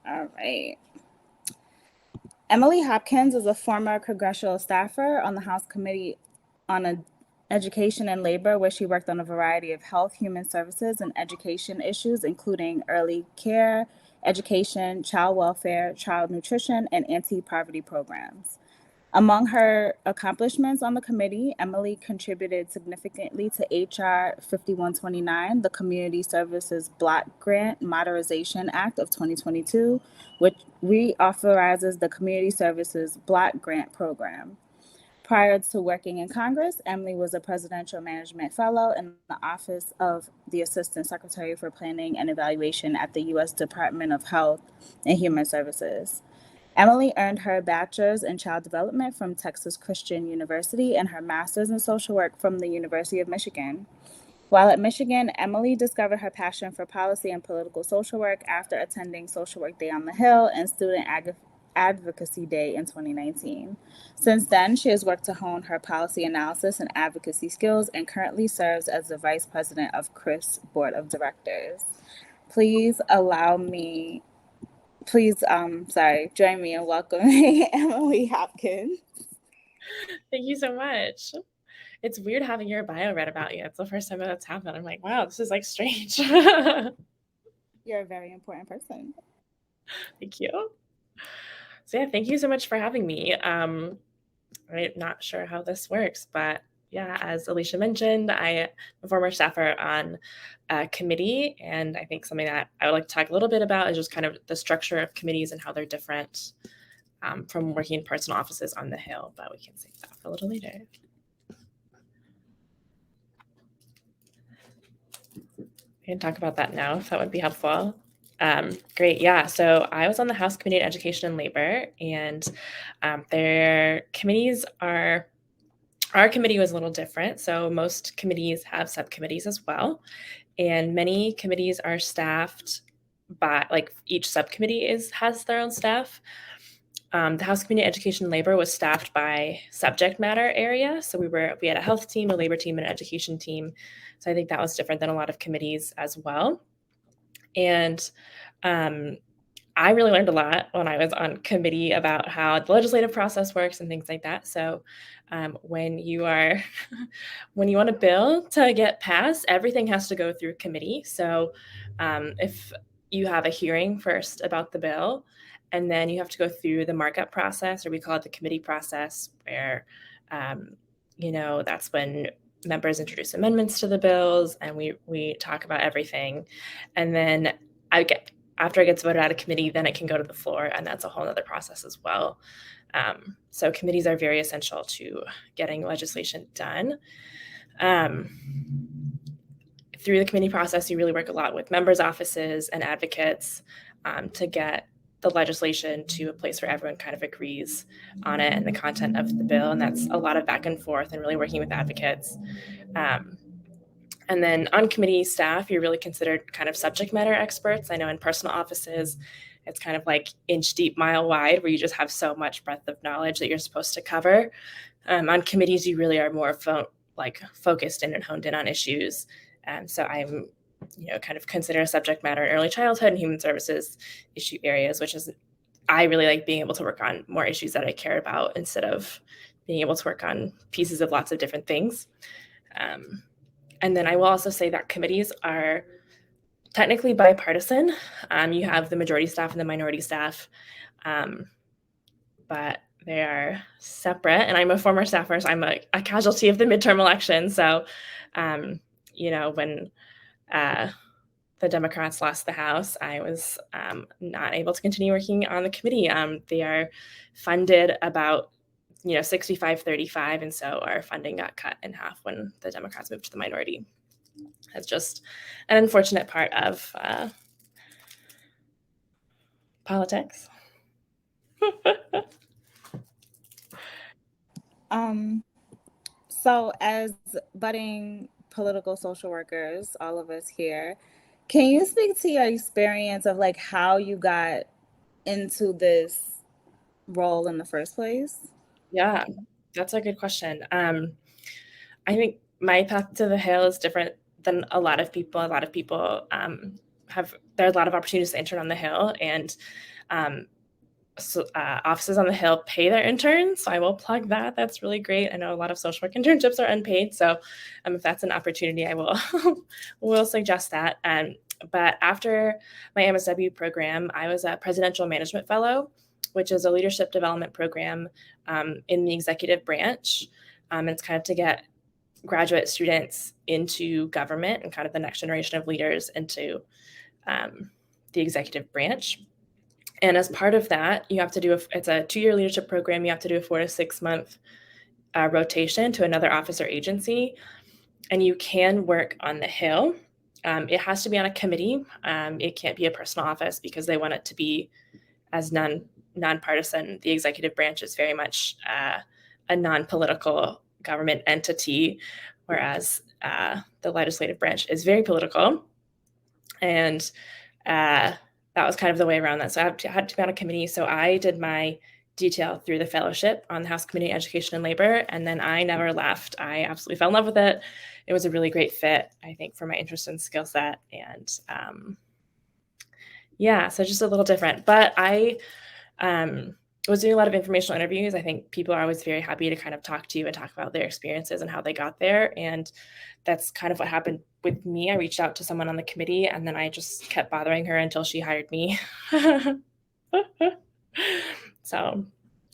All right. Emily Hopkins is a former congressional staffer on the House Committee on Education and Labor, where she worked on a variety of health, human services, and education issues, including early care, education, child welfare, child nutrition, and anti poverty programs. Among her accomplishments on the committee, Emily contributed significantly to H.R. 5129, the Community Services Block Grant Modernization Act of 2022, which reauthorizes the Community Services Block Grant Program. Prior to working in Congress, Emily was a Presidential Management Fellow in the Office of the Assistant Secretary for Planning and Evaluation at the U.S. Department of Health and Human Services. Emily earned her bachelor's in child development from Texas Christian University and her master's in social work from the University of Michigan. While at Michigan, Emily discovered her passion for policy and political social work after attending Social Work Day on the Hill and Student Advocacy Day in 2019. Since then, she has worked to hone her policy analysis and advocacy skills and currently serves as the Vice President of CRIS Board of Directors. Please allow me join me in welcoming Emily Hopkins. Thank you so much. It's weird having your bio read about you. It's the first time that's happened. I'm like, wow, this is like strange. You're a very important person. Thank you. So yeah, thank you so much for having me. I'm not sure how this works, but yeah, as Alicia mentioned, I am a former staffer on a committee, and I think something that I would like to talk a little bit about is just kind of the structure of committees and how they're different from working in personal offices on the Hill, but we can save that for a little later. We can talk about that now if that would be helpful. Great, yeah. So I was on the House Committee on Education and Labor, and their committees are, our committee was a little different. So most committees have subcommittees as well, and many committees are staffed by, like, each subcommittee has their own staff. The House Committee on Education and Labor was staffed by subject matter area. So we had a health team, a labor team, and an education team. So I think that was different than a lot of committees as well. And I really learned a lot when I was on committee about how the legislative process works and things like that. So when you want a bill to get passed, everything has to go through committee. So if you have a hearing first about the bill, and then you have to go through the markup process, or we call it the committee process, where that's when members introduce amendments to the bills, and we talk about everything. And then after it gets voted out of committee, then it can go to the floor, and that's a whole other process as well. So committees are very essential to getting legislation done. Through the committee process, you really work a lot with members' offices and advocates to get the legislation to a place where everyone kind of agrees on it and the content of the bill. And that's a lot of back and forth and really working with advocates. And then on committee staff, you're really considered kind of subject matter experts. I know in personal offices, it's kind of like inch deep, mile wide, where you just have so much breadth of knowledge that you're supposed to cover. On committees, you really are more focused in and honed in on issues. So I'm kind of consider a subject matter in early childhood and human services issue areas, which is, I really like being able to work on more issues that I care about instead of being able to work on pieces of lots of different things. And then I will also say that committees are technically bipartisan. You have the majority staff and the minority staff, but they are separate. And I'm a former staffer, so I'm a casualty of the midterm election. So, when the Democrats lost the House, I was not able to continue working on the committee. They are funded about 65-35, and so our funding got cut in half when the Democrats moved to the minority. That's just an unfortunate part of politics. So as budding political social workers, all of us here, can you speak to your experience of like how you got into this role in the first place? Yeah, that's a good question. I think my path to the Hill is different than a lot of people. A lot of people there are a lot of opportunities to intern on the Hill, and offices on the Hill pay their interns, so I will plug that. That's really great. I know a lot of social work internships are unpaid, so if that's an opportunity, I will will suggest that. But after my MSW program, I was a Presidential Management Fellow, which is a leadership development program in the executive branch. It's kind of to get graduate students into government and kind of the next generation of leaders into the executive branch. And as part of that, you have to do it's a 2-year leadership program. You have to do a 4 to 6 month rotation to another office or agency, and you can work on the Hill. It has to be on a committee. It can't be a personal office because they want it to be as nonpartisan. The executive branch is very much a non-political government entity, whereas the legislative branch is very political. And that was kind of the way around that. So I had to be on a committee. So I did my detail through the fellowship on the House Committee on Education and Labor, and then I never left. I absolutely fell in love with it. It was a really great fit, I think, for my interest and skill set. And so just a little different. But I was doing a lot of informational interviews. I think people are always very happy to kind of talk to you and talk about their experiences and how they got there. And that's kind of what happened with me. I reached out to someone on the committee, and then I just kept bothering her until she hired me. So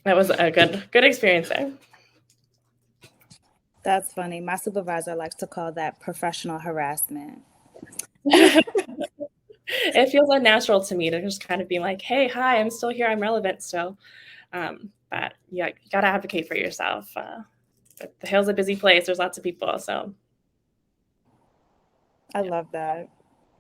that was a good experience there. That's funny. My supervisor likes to call that professional harassment. It feels unnatural to me to just kind of be like, hey, hi, I'm still here. I'm relevant still. But yeah, you got to advocate for yourself. The Hill's a busy place. There's lots of people. So I love that.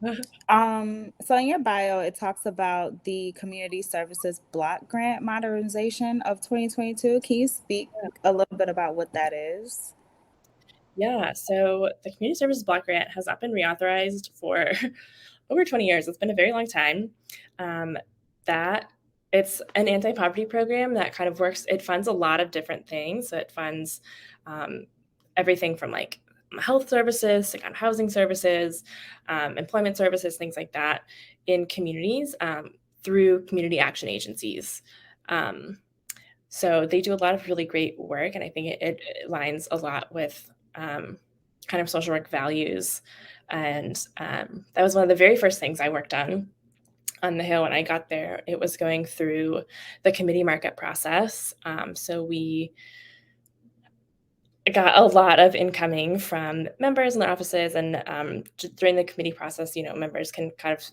So in your bio, it talks about the Community Services Block Grant Modernization of 2022. Can you speak a little bit about what that is? Yeah, so the Community Services Block Grant has not been reauthorized for over 20 years. It's been a very long time. That it's an anti-poverty program that kind of works. It funds a lot of different things. So it funds everything from like health services to kind of housing services, employment services, things like that in communities through community action agencies. So they do a lot of really great work, and I think it aligns a lot with kind of social work values. And that was one of the very first things I worked on the Hill when I got there. It was going through the committee market process. So we got a lot of incoming from members in their offices, and during the committee process, members can kind of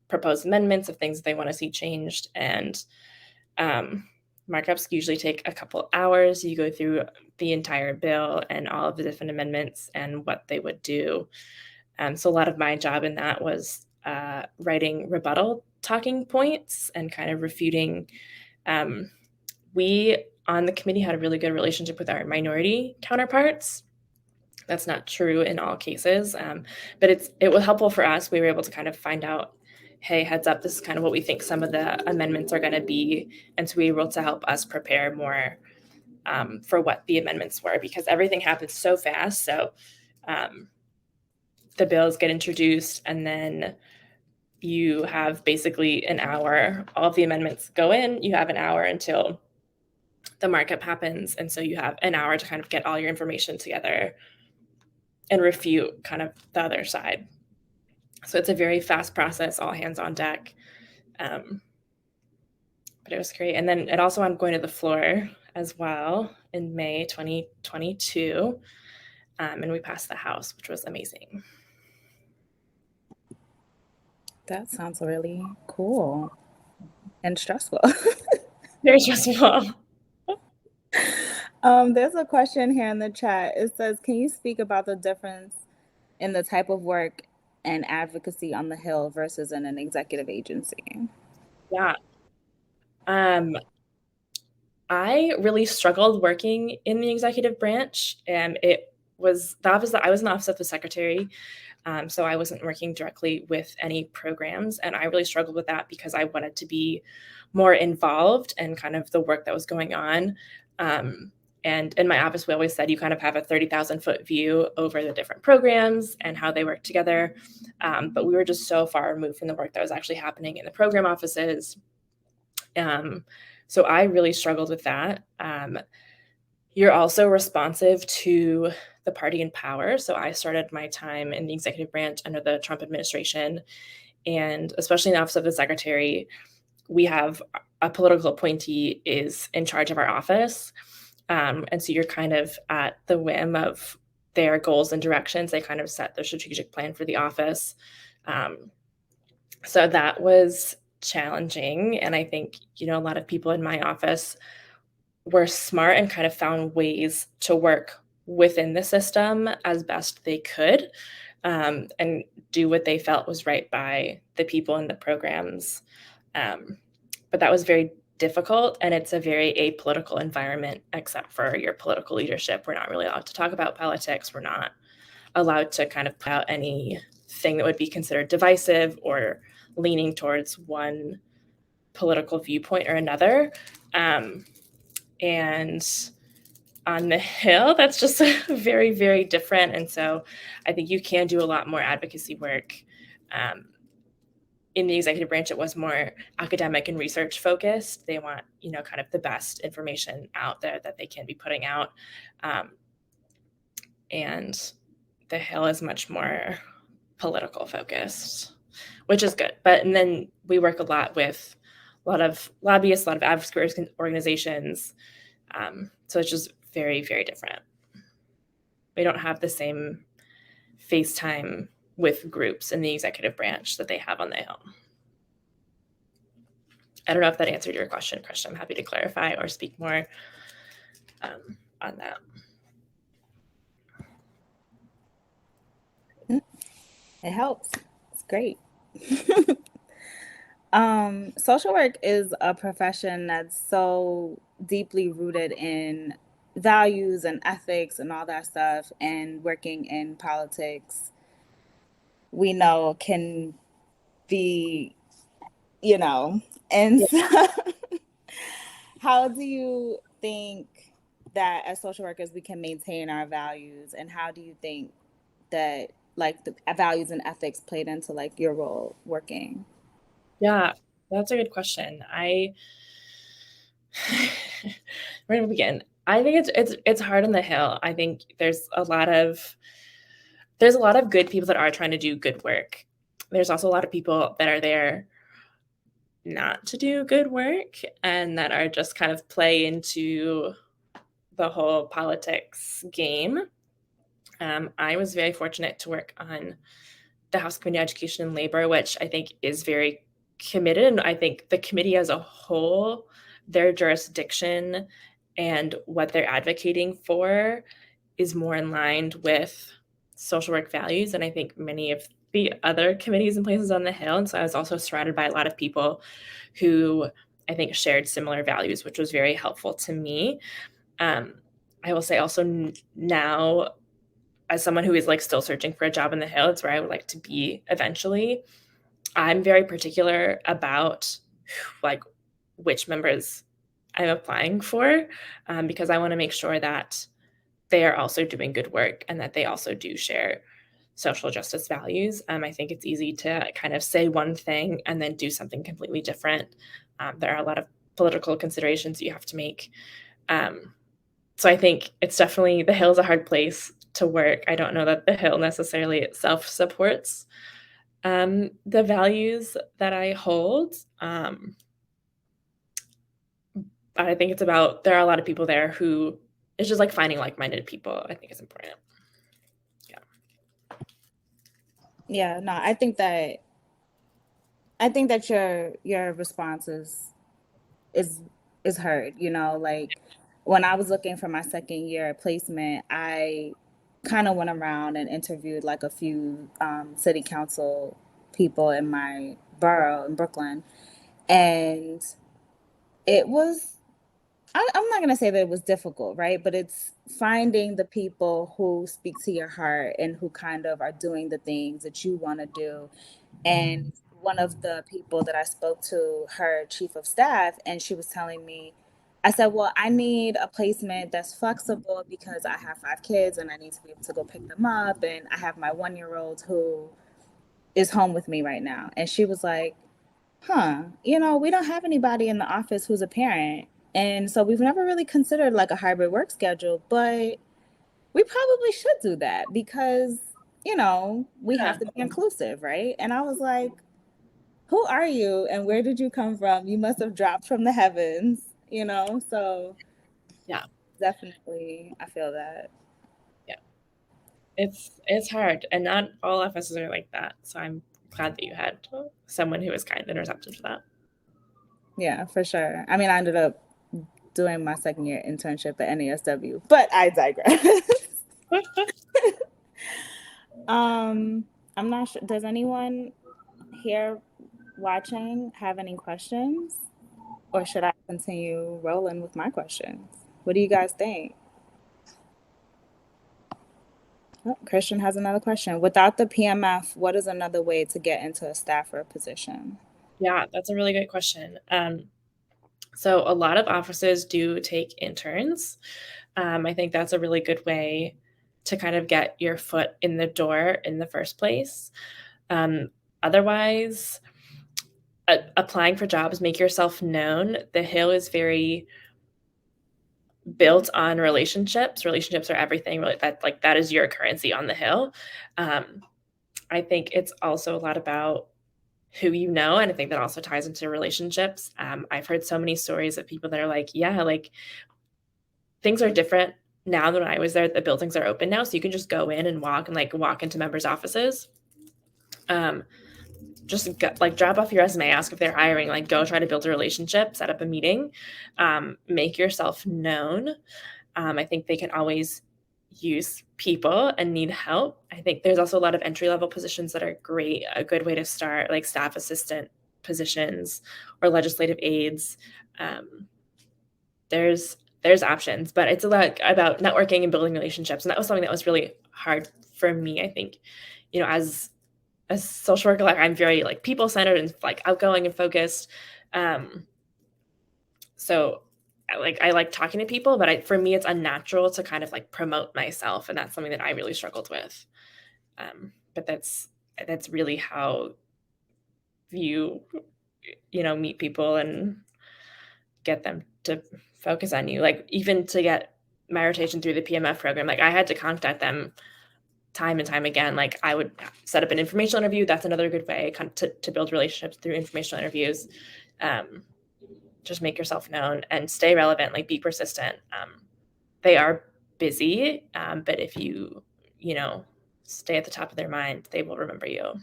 propose amendments of things they want to see changed, and markups usually take a couple hours. You go through the entire bill and all of the different amendments and what they would do. So a lot of my job in that was writing rebuttal talking points and kind of refuting. We on the committee had a really good relationship with our minority counterparts. That's not true in all cases, but it was helpful for us. We were able to kind of find out, hey, heads up, this is kind of what we think some of the amendments are going to be. And so we were able to help us prepare more for what the amendments were, because everything happens so fast. So the bills get introduced, and then you have basically an hour. All of the amendments go in. You have an hour until the markup happens. And so you have an hour to kind of get all your information together and refute kind of the other side. So it's a very fast process, all hands on deck. But it was great. And then it also I'm going to the floor as well in May 2022. And we passed the House, which was amazing. That sounds really cool and stressful. Very stressful. There's a question here in the chat. It says, can you speak about the difference in the type of work and advocacy on the Hill versus in an executive agency? Yeah. I really struggled working in the executive branch, and it was the office that I was in the office of the secretary. So I wasn't working directly with any programs, and I really struggled with that because I wanted to be more involved in kind of the work that was going on. And in my office, we always said you kind of have a 30,000-foot view over the different programs and how they work together. But we were just so far removed from the work that was actually happening in the program offices. So I really struggled with that. You're also responsive to the party in power. So I started my time in the executive branch under the Trump administration, and especially in the office of the secretary, we have a political appointee is in charge of our office. And so you're kind of at the whim of their goals and directions. They kind of set the strategic plan for the office. So that was challenging. And I think, a lot of people in my office were smart and kind of found ways to work within the system as best they could, and do what they felt was right by the people in the programs. But that was very difficult, and it's a very apolitical environment, except for your political leadership. We're not really allowed to talk about politics. We're not allowed to kind of put out anything that would be considered divisive or leaning towards one political viewpoint or another. And on the Hill, that's just very, very different. And so I think you can do a lot more advocacy work. In the executive branch, it was more academic and research focused. They want, kind of the best information out there that they can be putting out. And the Hill is much more political focused, which is good. And then we work a lot with a lot of lobbyists, a lot of advocacy organizations. So it's just very, very different. We don't have the same FaceTime with groups in the executive branch that they have on the Hill. I don't know if that answered your question, Christian. I'm happy to clarify or speak more on that. It helps. It's great. Social work is a profession that's so deeply rooted in values and ethics and all that stuff, and working in politics, we know can be, and so how do you think that as social workers we can maintain our values, and how do you think that like the values and ethics played into like your role working? Yeah, that's a good question. Where to begin? I think it's hard on the Hill. I think there's a lot of good people that are trying to do good work. There's also a lot of people that are there not to do good work and that are just kind of play into the whole politics game. I was very fortunate to work on the House Committee on Education and Labor, which I think is very committed. And I think the committee as a whole, their jurisdiction and what they're advocating for is more in line with social work values. And I think many of the other committees and places on the Hill. And so I was also surrounded by a lot of people who I think shared similar values, which was very helpful to me. I will say also now, as someone who is like still searching for a job in the Hill, it's where I would like to be eventually. I'm very particular about like which members I'm applying for, because I want to make sure that they are also doing good work and that they also do share social justice values. I think it's easy to kind of say one thing and then do something completely different. There are a lot of political considerations you have to make. So I think it's definitely, the Hill is a hard place to work. I don't know that the Hill necessarily itself supports the values that I hold. But I think it's about, there are a lot of people there who, it's just like finding like-minded people, I think is important. Yeah, no, I think that your response is heard, like when I was looking for my second year placement, I kind of went around and interviewed like a few city council people in my borough in Brooklyn, and it was, I'm not going to say that it was difficult, right? But it's finding the people who speak to your heart and who kind of are doing the things that you want to do. And one of the people that I spoke to, her chief of staff, and she was telling me, I said, well, I need a placement that's flexible because I have 5 kids and I need to be able to go pick them up. And I have my 1-year-old who is home with me right now. And she was like, we don't have anybody in the office who's a parent. And so we've never really considered like a hybrid work schedule, but we probably should do that because, we Yeah. have to be inclusive, right? And I was like, who are you and where did you come from? You must have dropped from the heavens. So Yeah. definitely I feel that. Yeah. It's hard, and not all offices are like that. So I'm glad that you had someone who was kind and receptive to that. Yeah, for sure. I mean, I ended up doing my second year internship at NASW, but I digress. um, I'm not sure. Does anyone here watching have any questions? Or should I continue rolling with my questions? What do you guys think? Oh, Christian has another question. Without the PMF, what is another way to get into a staffer position? Yeah, that's a really great question. So a lot of offices do take interns. I think that's a really good way to kind of get your foot in the door in the first place. Um, Otherwise, applying for jobs, make yourself known. The Hill is very built on relationships. Relationships are everything. Really, that is your currency on the Hill. Um, I think it's also a lot about who you know, and I think that also ties into relationships. I've heard so many stories of people that are like, yeah, like things are different now than when I was there. The buildings are open now, so you can just go in and walk into members' offices. Um, just go, like drop off your resume, ask if they're hiring, like go try to build a relationship, set up a meeting, make yourself known. I think they can always use people and need help. I think there's also a lot of entry level positions that are great, a good way to start, like staff assistant positions or legislative aides. Um, there's options, but it's a lot about networking and building relationships, and that was something that was really hard for me. I think, as a social worker, like I'm very like people centered and like outgoing and focused. Um, so I like talking to people, but for me, it's unnatural to kind of like promote myself, and that's something that I really struggled with. But that's really how you meet people and get them to focus on you. Like even to get my rotation through the PMF program, like I had to contact them time and time again. Like I would set up an informational interview. That's another good way to build relationships through informational interviews. Um, just make yourself known and stay relevant, like be persistent. They are busy, but if you know, stay at the top of their mind, they will remember you.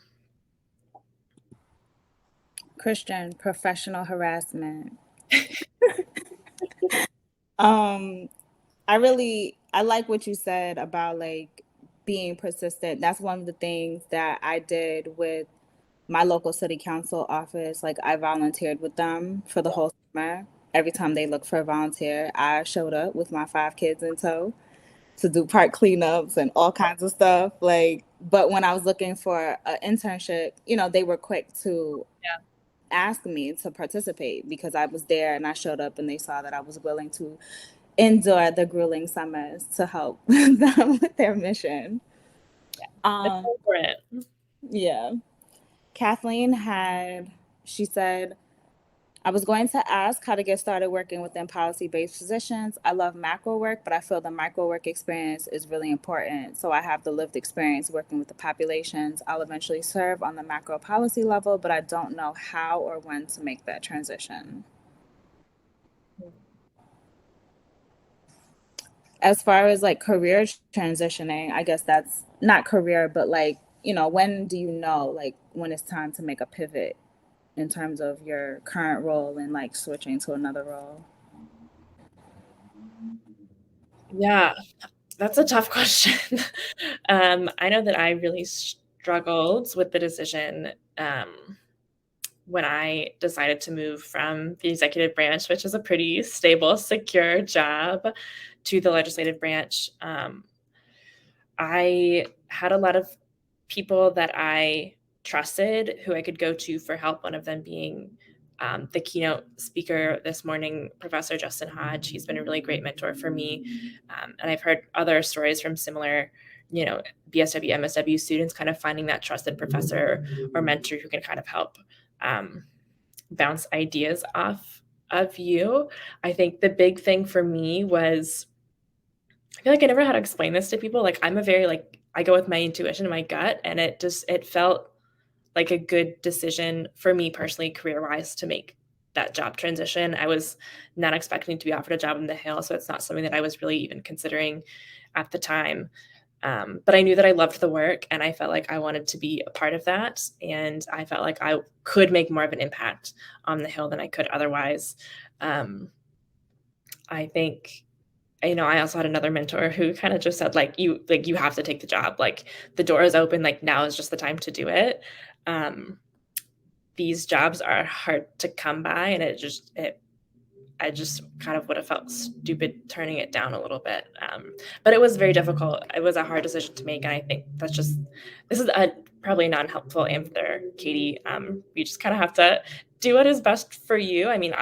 Christian, professional harassment. Um, I like what you said about like being persistent. That's one of the things that I did with my local city council office. Like I volunteered with them for the whole summer. Every time they looked for a volunteer, I showed up with my 5 kids in tow to do park cleanups and all kinds of stuff. Like, but when I was looking for an internship, they were quick to Yeah. ask me to participate because I was there and I showed up and they saw that I was willing to endure the grueling summers to help them with their mission. It's Um, so important. yeah. She said, I was going to ask how to get started working within policy-based positions. I love macro work, but I feel the micro work experience is really important. So I have the lived experience working with the populations. I'll eventually serve on the macro policy level, but I don't know how or when to make that transition. As far as like career transitioning, I guess that's not career, but like, when do you know like when it's time to make a pivot in terms of your current role and like switching to another role? Yeah, that's a tough question. I know that I really struggled with the decision when I decided to move from the executive branch, which is a pretty stable, secure job, to the legislative branch. I had a lot of people that I trusted who I could go to for help, one of them being the keynote speaker this morning, Professor Justin Hodge. He's been a really great mentor for me. And I've heard other stories from similar, BSW, MSW students kind of finding that trusted professor or mentor who can kind of help. Um, bounce ideas off of you. I think the big thing for me was, I feel like I never know how to explain this to people. Like, I'm a very, like, I go with my intuition and my gut, and it felt like a good decision for me personally, career-wise, to make that job transition. I was not expecting to be offered a job in the Hill, so it's not something that I was really even considering at the time. But I knew that I loved the work, and I felt like I wanted to be a part of that, and I felt like I could make more of an impact on the Hill than I could otherwise. I think, I also had another mentor who kind of just said, you have to take the job. Like, the door is open. Like, now is just the time to do it. Um, these jobs are hard to come by, and I just kind of would have felt stupid turning it down a little bit. But it was very difficult. It was a hard decision to make, and I think this is a probably non-helpful answer, Katie. You just kind of have to do what is best for you. I mean,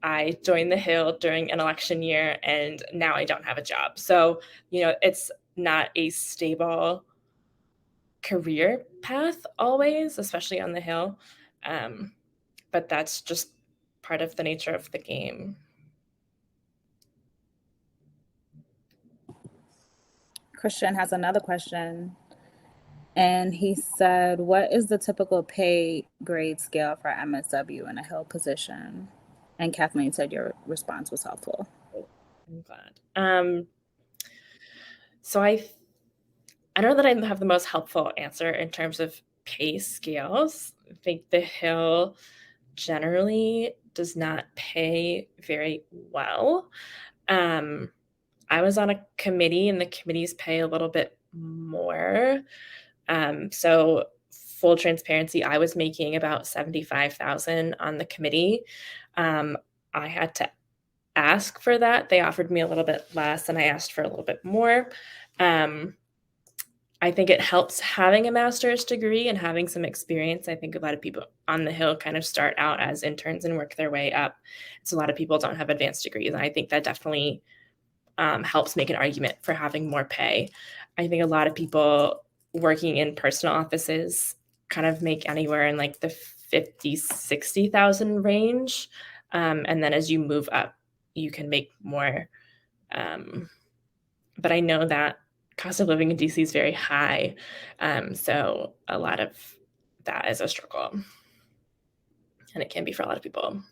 I joined the Hill during an election year, and now I don't have a job. So, it's not a stable career path always, especially on the Hill. But that's just part of the nature of the game. Christian has another question. And he said, what is the typical pay grade scale for MSW in a Hill position? And Kathleen said your response was helpful. I'm glad. So I don't know that I have the most helpful answer in terms of pay scales. I think the Hill generally does not pay very well. I was on a committee, and the committees pay a little bit more. So full transparency, I was making about 75,000 on the committee. I had to ask for that. They offered me a little bit less, and I asked for a little bit more. I think it helps having a master's degree and having some experience. I think a lot of people on the Hill kind of start out as interns and work their way up. So a lot of people don't have advanced degrees, and I think that definitely helps make an argument for having more pay. I think a lot of people working in personal offices kind of make anywhere in like the 50, 60,000 range. And then as you move up, you can make more. But I know that cost of living in DC is very high. So a lot of that is a struggle. And it can be for a lot of people.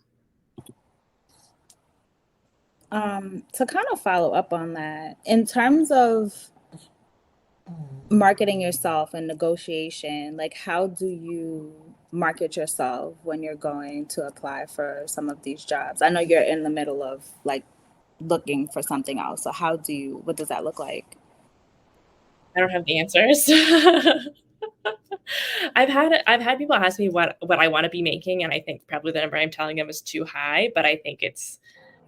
To kind of follow up on that, in terms of marketing yourself and negotiation, like how do you market yourself when you're going to apply for some of these jobs? I know you're in the middle of like looking for something else. So what does that look like? I don't have the answers. I've had people ask me what I want to be making, and I think probably the number I'm telling them is too high, but I think it's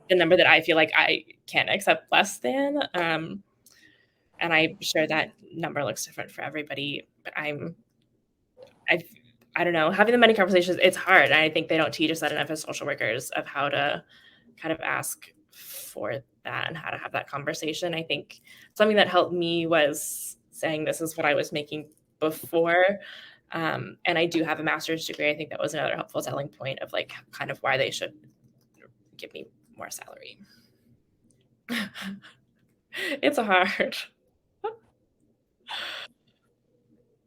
the number that I feel like I can't accept less than. And I'm sure that number looks different for everybody. But I don't know. Having the money conversations, it's hard. And I think they don't teach us that enough as social workers of how to kind of ask for that and how to have that conversation. I think something that helped me was saying this is what I was making before. And I do have a master's degree. I think that was another helpful selling point of like kind of why they should give me more salary. It's hard.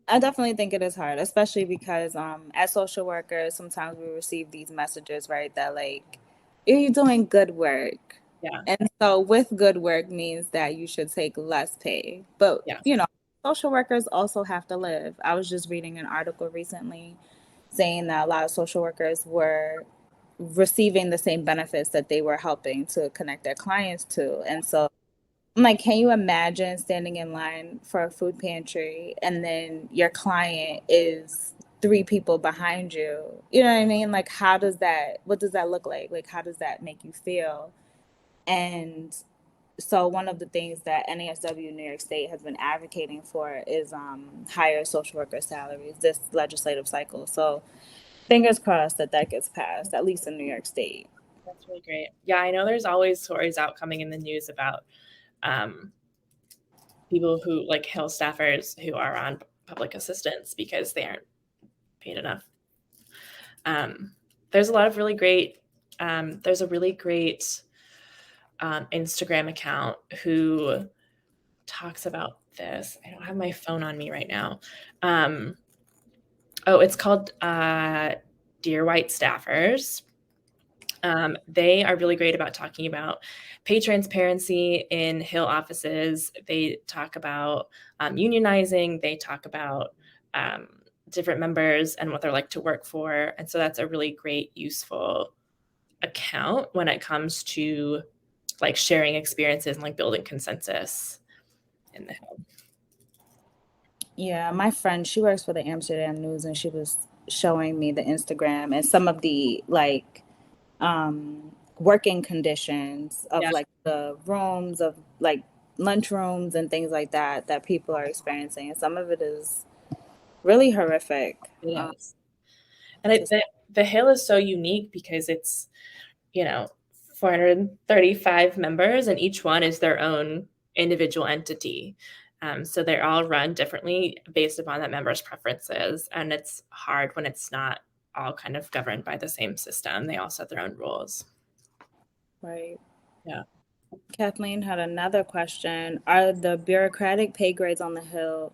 I definitely think it is hard, especially because as social workers, sometimes we receive these messages, right, that like, you're doing good work. Yeah. And so with good work means that you should take less pay. But, Yeah. Social workers also have to live. I was just reading an article recently saying that a lot of social workers were receiving the same benefits that they were helping to connect their clients to. And so I'm like, can you imagine standing in line for a food pantry and then your client is three people behind you? You know what I mean? Like, what does that look like? Like, how does that make you feel? And so one of the things that NASW New York State has been advocating for is higher social worker salaries this legislative cycle. So fingers crossed that gets passed, at least in New York State. That's really great. Yeah, I know there's always stories out coming in the news about people who like Hill staffers who are on public assistance because they aren't paid enough. There's a lot of really great, there's a really great Instagram account who talks about this. I don't have my phone on me right now. Oh, it's called Dear White Staffers. They are really great about talking about pay transparency in Hill offices. They talk about unionizing. They talk about different members and what they're like to work for. And so that's a really great, useful account when it comes to like sharing experiences and like building consensus in the Hill. Yeah, my friend, she works for the Amsterdam News, and she was showing me the Instagram and some of the like working conditions of Yeah, like the rooms of like lunch rooms and things like that that people are experiencing. And some of it is really horrific. it is. And To, the Hill is so unique because it's, you know, 435 members, and each one is their own individual entity. So they're all run differently based upon that member's preferences. And it's hard when it's not all kind of governed by the same system. They all set their own rules. right. Yeah. Kathleen had another question. Are the bureaucratic pay grades on the Hill?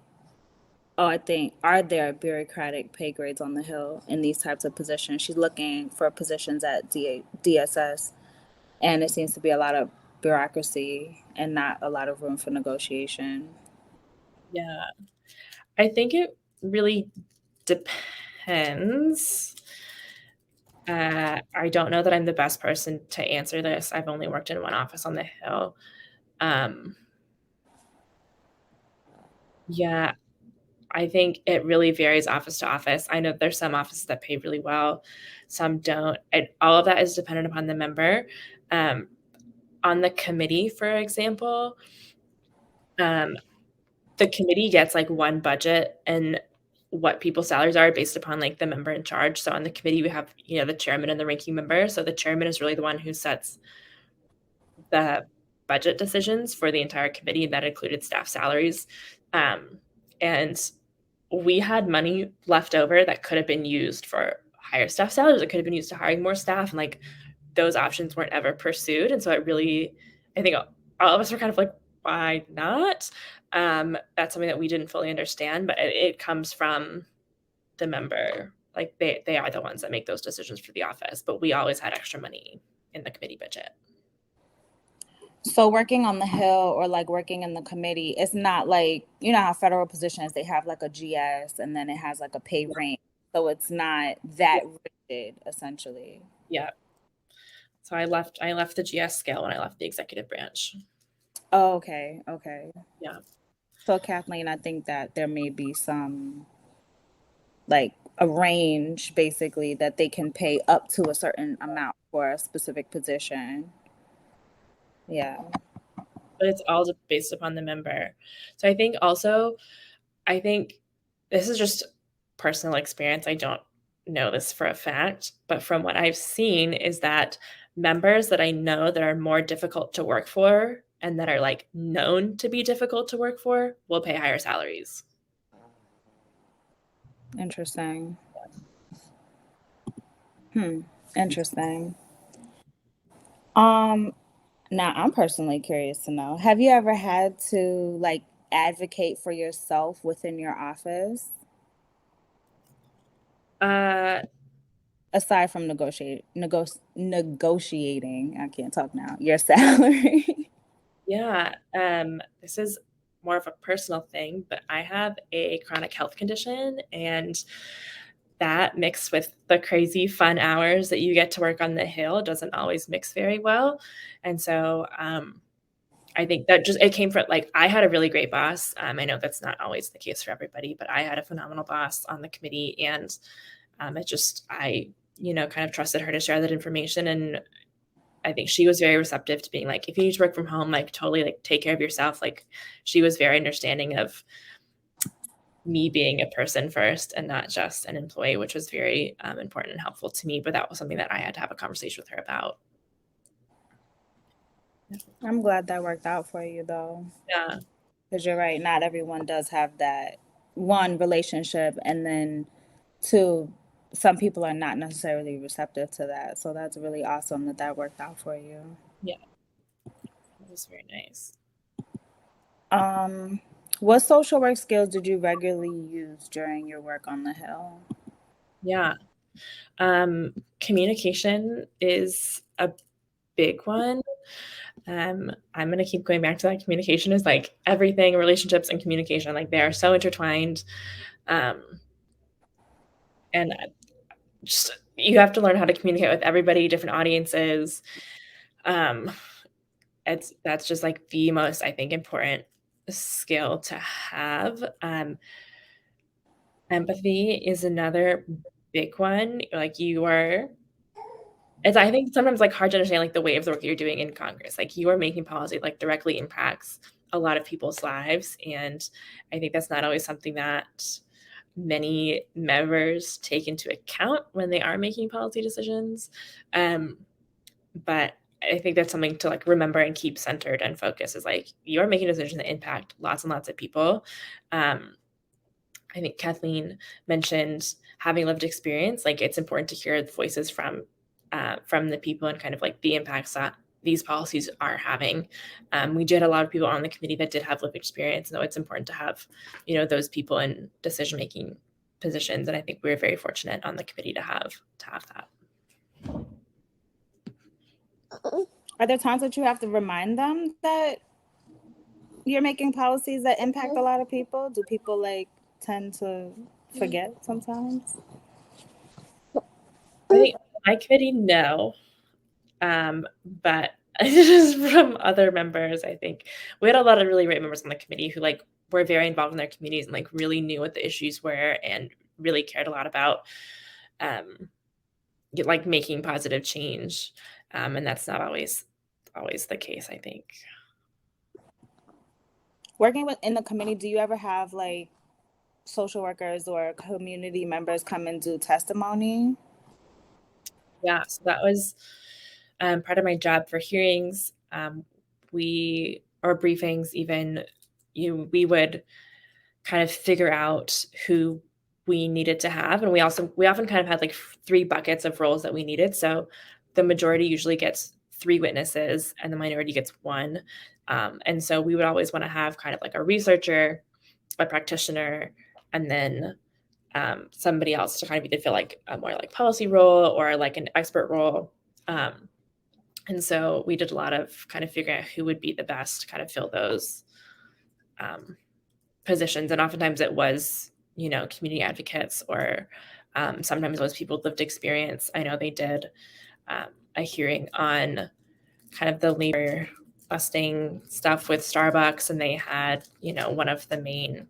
Oh, I think, are there bureaucratic pay grades on the Hill in these types of positions? She's looking for positions at DSS, and it seems to be a lot of bureaucracy and not a lot of room for negotiation. Yeah. I think it really depends. I don't know that I'm the best person to answer this. I've only worked in one office on the Hill. Um, yeah, I think it really varies office to office. I know there's some offices that pay really well, some don't. All of that is dependent upon the member. Um, on the committee, for example, um, the committee gets like one budget and what people's salaries are based upon like the member in charge. So on the committee, we have, the chairman and the ranking member. So the chairman is really the one who sets the budget decisions for the entire committee. That included staff salaries. And we had money left over that could have been used for higher staff salaries. It could have been used to hiring more staff. And like those options weren't ever pursued. And so I think all of us were kind of like, why not? That's something that we didn't fully understand, but it comes from the member. Like they are the ones that make those decisions for the office, but we always had extra money in the committee budget. So working on the Hill or like working in the committee, it's not like, you know how federal positions, they have like a GS and then it has like a pay range. So it's not that rigid essentially. Yeah. So I left the GS scale when I left the executive branch. Oh, okay. Okay. Yeah. So Kathleen, I think that there may be some like a range basically that they can pay up to a certain amount for a specific position. Yeah. But it's all based upon the member. So I think this is just personal experience. I don't know this for a fact, but from what I've seen is that members that I know that are more difficult to work for and that are like known to be difficult to work for will pay higher salaries. Interesting. Interesting. Um, Now I'm personally curious to know, have you ever had to like advocate for yourself within your office Uh, aside from negotiating, I can't talk now, your salary? yeah, this is more of a personal thing, but I have a chronic health condition, and that mixed with the crazy fun hours that you get to work on the Hill doesn't always mix very well. And so I think that just it came from like I had a really great boss. I know that's not always the case for everybody, but I had a phenomenal boss on the committee, and I kind of trusted her to share that information. And I think she was very receptive to being like, if you need to work from home, like totally like take care of yourself. Like she was very understanding of me being a person first and not just an employee, which was very important and helpful to me. But that was something that I had to have a conversation with her about. I'm glad that worked out for you though, Yeah. because you're right, not everyone does have that one relationship, and then two, some people are not necessarily receptive to that. So that's really awesome that that worked out for you. Yeah, that was very nice. What social work skills did you regularly use during your work on the Hill? Yeah. Communication is a big one. I'm going to keep going back to that. Communication is like everything, relationships and communication, like they are so intertwined. Um, and just you have to learn how to communicate with everybody, different audiences. Um, that's just like the most, I think, important skill to have. Empathy is another big one. Like you are it's I think sometimes like hard to understand like the weight of the work that you're doing in Congress. Like you are making policy like directly impacts a lot of people's lives. And I think that's not always something that many members take into account when they are making policy decisions. Um, but I think that's something to like remember and keep centered and focused is like you are making decisions that impact lots and lots of people. Um, I think Kathleen mentioned having lived experience. Like it's important to hear the voices from the people and kind of like the impacts that these policies are having. We did a lot of people on the committee that did have lived experience, so it's important to have, those people in decision making positions. And I think we were very fortunate on the committee to have that. Are there times that you have to remind them that you're making policies that impact a lot of people? Do people like tend to forget sometimes? I think my committee, no. But just from other members, I think we had a lot of really great members on the committee who like were very involved in their communities and like really knew what the issues were and really cared a lot about like making positive change. And that's not always the case, I think. Working in the committee, do you ever have like social workers or community members come and do testimony? Yeah, so that was part of my job for hearings. Or briefings, even we would kind of figure out who we needed to have, and we often kind of had like three buckets of roles that we needed. So the majority usually gets three witnesses, and the minority gets one. And so we would always want to have kind of like a researcher, a practitioner, and then somebody else to kind of either fill like a more like policy role or like an expert role. And so we did a lot of kind of figuring out who would be the best to kind of fill those positions. And oftentimes it was, community advocates or sometimes it was people with lived experience. I know they did a hearing on kind of the labor busting stuff with Starbucks, and they had, one of the main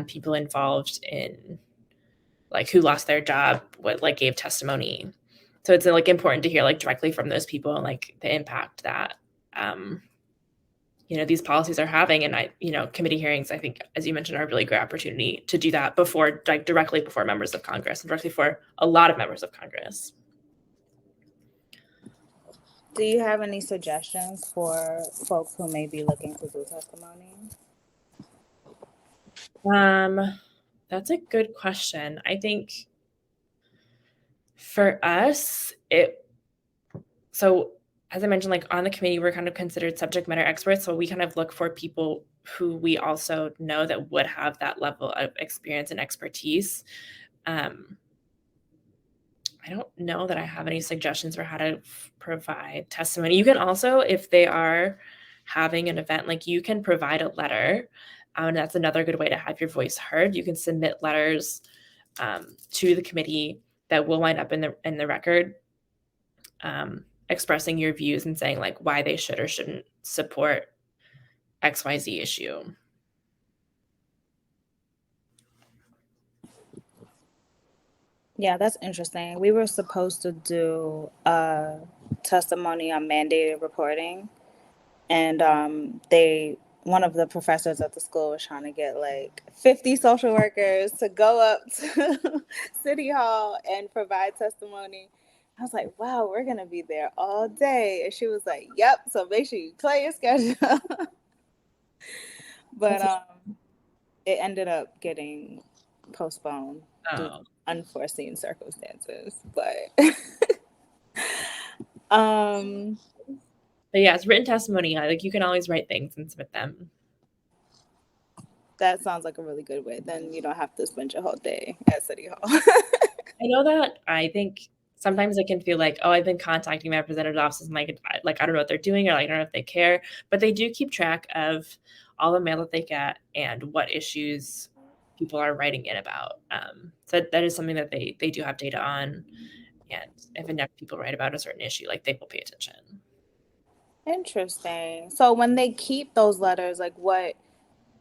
people involved in like who lost their job, what like gave testimony. So it's like important to hear like directly from those people and like the impact that these policies are having. And committee hearings, I think, as you mentioned, are a really great opportunity to do that before, like directly before members of Congress and directly for a lot of members of Congress. Do you have any suggestions for folks who may be looking to do testimony? That's a good question. I think for us, so as I mentioned, like on the committee, we're kind of considered subject matter experts. So we kind of look for people who we also know that would have that level of experience and expertise. I don't know that I have any suggestions for how to provide testimony. You can also, if they are having an event, like you can provide a letter. And that's another good way to have your voice heard. You can submit letters to the committee that will wind up in the record, expressing your views and saying like why they should or shouldn't support XYZ issue. Yeah, that's interesting. We were supposed to do a testimony on mandated reporting, and one of the professors at the school was trying to get like 50 social workers to go up to City Hall and provide testimony. I was like, wow, we're going to be there all day. And she was like, yep, so make sure you clear your schedule. But it ended up getting postponed. due to Oh. unforeseen circumstances. But um, But yeah, it's written testimony. Like you can always write things and submit them. that sounds like a really good way. Then you don't have to spend your whole day at City Hall. I know that I think sometimes it can feel like, oh, I've been contacting my representative's offices and like I don't know what they're doing or like I don't know if they care, but they do keep track of all the mail that they get and what issues people are writing in about. So that is something that they do have data on, and if enough people write about a certain issue, like they will pay attention. Interesting. So when they keep those letters, like what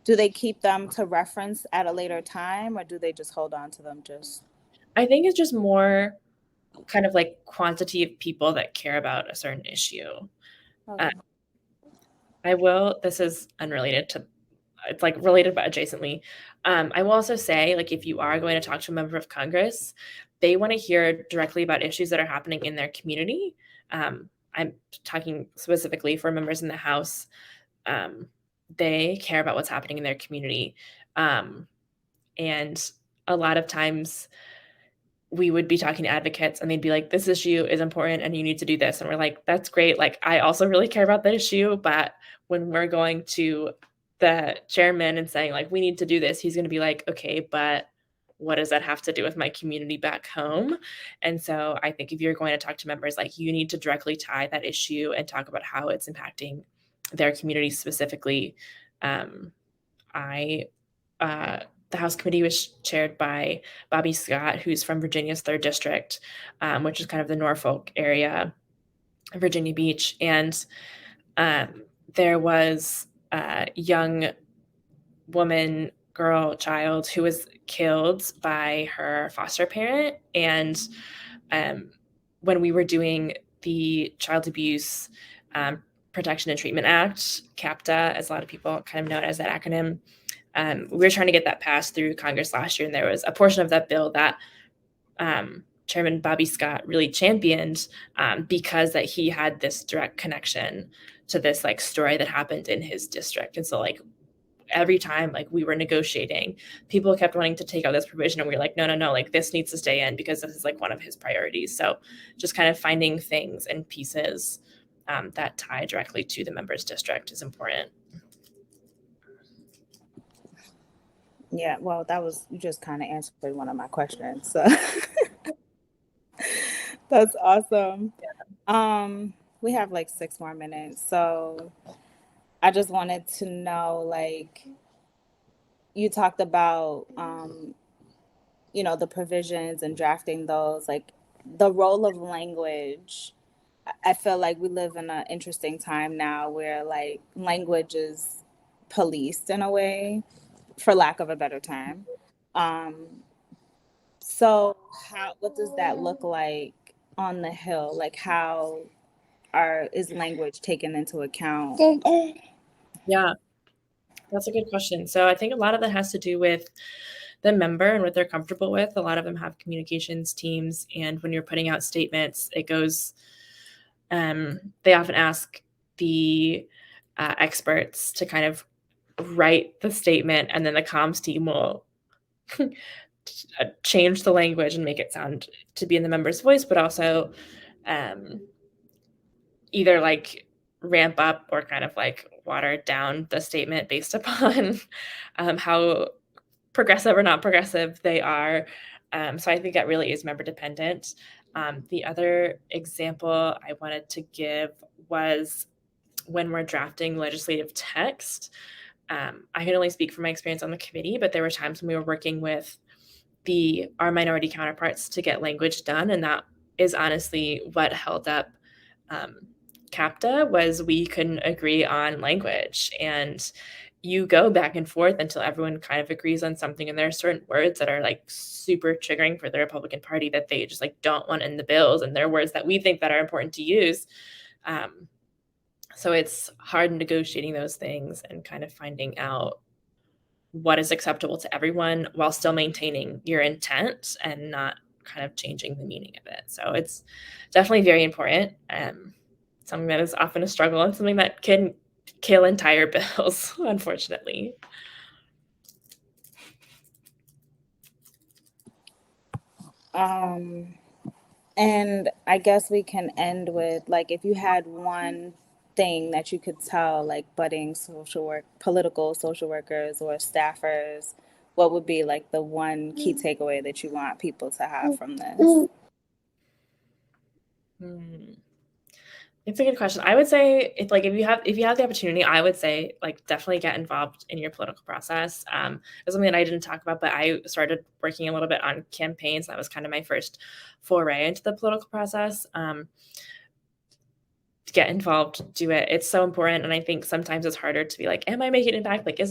do they keep them to reference at a later time, or do they just hold on to them just? I think it's just more kind of like quantity of people that care about a certain issue. Okay. This is unrelated to, it's like related but adjacently. I will also say, like, if you are going to talk to a member of Congress, they want to hear directly about issues that are happening in their community. I'm talking specifically for members in the House. They care about what's happening in their community. And a lot of times we would be talking to advocates and they'd be like, this issue is important and you need to do this. And we're like, that's great. Like, I also really care about that issue. But when we're going to the chairman and saying, like, we need to do this, he's going to be like, okay, but what does that have to do with my community back home? And so I think if you're going to talk to members, like, you need to directly tie that issue and talk about how it's impacting their community specifically. Um, I, the House committee was chaired by Bobby Scott, who's from Virginia's 3rd District, which is kind of the Norfolk area, Virginia Beach. And there was a young woman, girl, child who was killed by her foster parent. And when we were doing the Child Abuse Protection and Treatment Act, CAPTA, as a lot of people kind of know it as that acronym, we were trying to get that passed through Congress last year, and there was a portion of that bill that Chairman Bobby Scott really championed because that he had this direct connection to this like story that happened in his district. And so like every time like we were negotiating, people kept wanting to take out this provision, and we were like, no, like this needs to stay in because this is like one of his priorities. So just kind of finding things and pieces that tie directly to the member's district is important. Yeah, well, you just kind of answered one of my questions. So that's awesome. We have like 6 more minutes. So I just wanted to know, like, you talked about, the provisions and drafting those, like the role of language. I feel like we live in an interesting time now where like language is policed in a way, for lack of a better term. So what does that look like on the Hill? Like how is language taken into account? Yeah, that's a good question. So I think a lot of that has to do with the member and what they're comfortable with. A lot of them have communications teams, and when you're putting out statements, it goes, they often ask the experts to kind of write the statement, and then the comms team will change the language and make it sound to be in the member's voice, but also either like ramp up or kind of like water down the statement based upon how progressive or not progressive they are. So I think that really is member dependent. The other example I wanted to give was when we're drafting legislative text. I can only speak from my experience on the committee, but there were times when we were working with our minority counterparts to get language done, and that is honestly what held up CAPTA, was we couldn't agree on language. And you go back and forth until everyone kind of agrees on something, and there are certain words that are like super triggering for the Republican Party that they just like don't want in the bills, and they're words that we think that are important to use. So it's hard negotiating those things and kind of finding out what is acceptable to everyone while still maintaining your intent and not kind of changing the meaning of it. So it's definitely very important. Something that is often a struggle and something that can kill entire bills, unfortunately. And I guess we can end with, like, if you had one thing that you could tell, like, budding political social workers or staffers, what would be like the one key takeaway that you want people to have from this? Hmm. It's a good question. I would say if you have the opportunity, I would say like definitely get involved in your political process. It's something that I didn't talk about, but I started working a little bit on campaigns. That was kind of my first foray into the political process. Get involved, do it. It's so important, and I think sometimes it's harder to be like, "Am I making an impact? Like, is